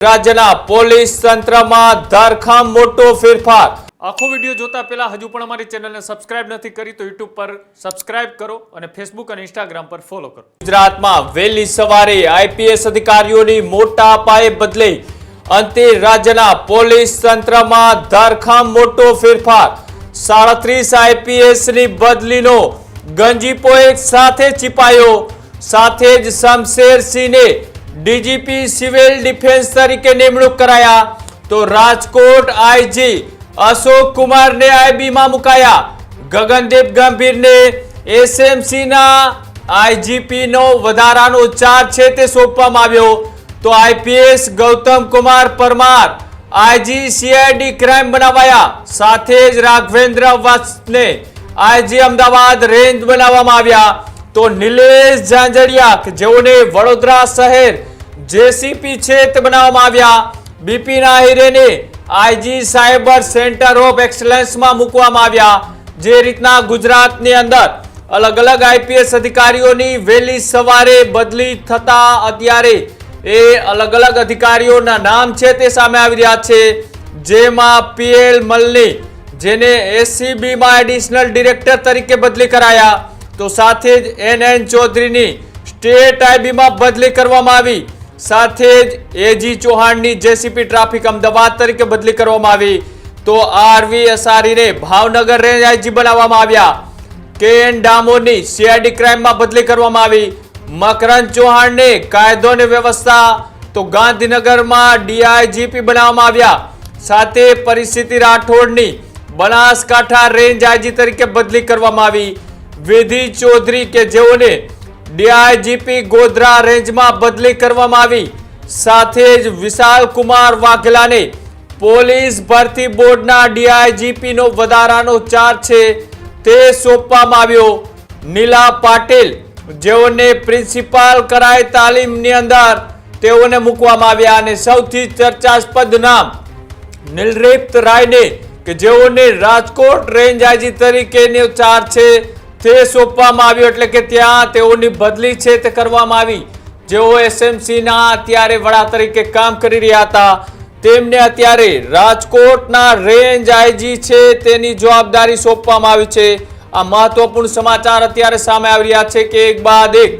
રાજ્યના પોલીસ તંત્રમાં ધરખમ મોટો ફેરફાર। આખો વિડિયો જોતા પહેલા હજુ પણ અમારી ચેનલને સબસ્ક્રાઇબ નથી કરી તો YouTube પર સબસ્ક્રાઇબ કરો અને Facebook અને Instagram પર ફોલો કરો। ગુજરાતમાં વહેલી સવારે આઈપીએસ અધિકારીઓની મોટા પાયે બદલી, અંતે રાજ્યના પોલીસ તંત્રમાં ધરખમ મોટો ફેરફાર। 37 આઈપીએસની બદલીનો ગંજીપો એક સાથે ચીપાયો। સાથે જ શમશેરસિંહને ડીજીપી સિવિલ ડિફેન્સ તરીકે નિમણૂક કરાયા તો રાજકોટ આઈજી અશોક કુમારને આઈબીમાં મુકાયા। ગગનદીપ ગંભીરને એસએમસીના આઈજીપીનો વધારાનો ચાર્જ છે તે સોંપવામાં આવ્યો તો IPS Gautam Kumar Parmar IG CID crime બનાવાયા। સાથે જ રાઘવેન્દ્ર વત્સને આઈજી અમદાવાદ રેન્જ બનાવવામાં આવ્યા તો નિલેશ ઝાંઝડિયા જેઓને વડોદરા શહેર જેસીપી છે તે બનાવવામાં આવ્યા। બિપિન આહિરેને આઈજી સાયબર સેન્ટર ઓફ એક્સલન્સમાં મૂકવામાં આવ્યા। જે રીતના ગુજરાતની અંદર અલગ અલગ આઈપીએસ અધિકારીઓની વહેલી સવારે બદલી થતા અત્યારે એ અલગ અલગ અધિકારીઓના નામ છે તે સામે આવી રહ્યા છે। જેમાં પીએલ મલની જેને એસીબીમાં એડિશનલ ડિરેક્ટર તરીકે બદલી કરાયા તો સાથે જ એનએન ચૌધરીની સ્ટેટ આઈબીમાં બદલી કરવામાં આવી। સાથે જ એજી ચૌહાણની જેસીપી ટ્રાફિક અમદાવાદ તરીકે બદલી કરવામાં આવી તો આરવી અસારીને ભાવનગર રેન્જ આઈજી બનાવવામાં આવ્યા। કેએન ડામોરની સીઆઈડી ક્રાઇમમાં બદલી કરવામાં આવી। મકરંદ ચૌહાણને કાયદો અને વ્યવસ્થા તો ગાંધીનગરમાં ડીઆઈજીપી બનાવવામાં આવ્યા। સાથે પરિસ્થિતિ રાઠોડની બનાસકાંઠા રેન્જ આઈજી તરીકે બદલી કરવામાં આવી। વિધિ ચૌધરી કે જેઓને ડીઆઈજીપી ગોધરા રેન્જમાં બદલી કરવામાં આવી। સાથે જ વિશાલ કુમાર વાઘેલાને પોલીસ ભરતી બોર્ડના ડીઆઈજીપીનો વધારાનો ચાર્જ છે તે સોંપવામાં આવ્યો। નીલા પાટીલ જેઓને પ્રિન્સિપાલ કરાય તાલીમની અંદર તેઓને મૂકવામાં આવ્યા અને સૌથી ચર્ચાસ્પદ નામ નિલરીપ્ત રાયને કે જેઓને રાજકોટ રેન્જ આઈજી તરીકેનો ચાર્જ છે તે સોંપવામાં આવ્યો એટલે કે ત્યાં તેઓની બદલી છે તે કરવામાં આવી। જેઓ એસએમસીના અત્યારે વડા તરીકે કામ કરી રહ્યા હતા તેમને અત્યારે રાજકોટના રેન્જ આઈજી છે તેની જવાબદારી સોંપવામાં આવી છે। આ મહત્વપૂર્ણ સમાચાર અત્યારે સામે આવી રહ્યા છે કે એક બાદ એક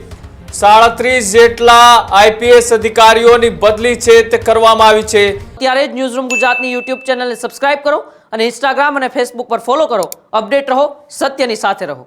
37 જેટલા આઈપીએસ અધિકારીઓની બદલી છે તે કરવામાં આવી છે। ત્યારે જ ન્યૂઝરૂમ ગુજરાતની YouTube ચેનલને સબસ્ક્રાઇબ કરો અને Instagram અને Facebook પર ફોલો કરો। અપડેટ રહો, સત્યની સાથે રહો।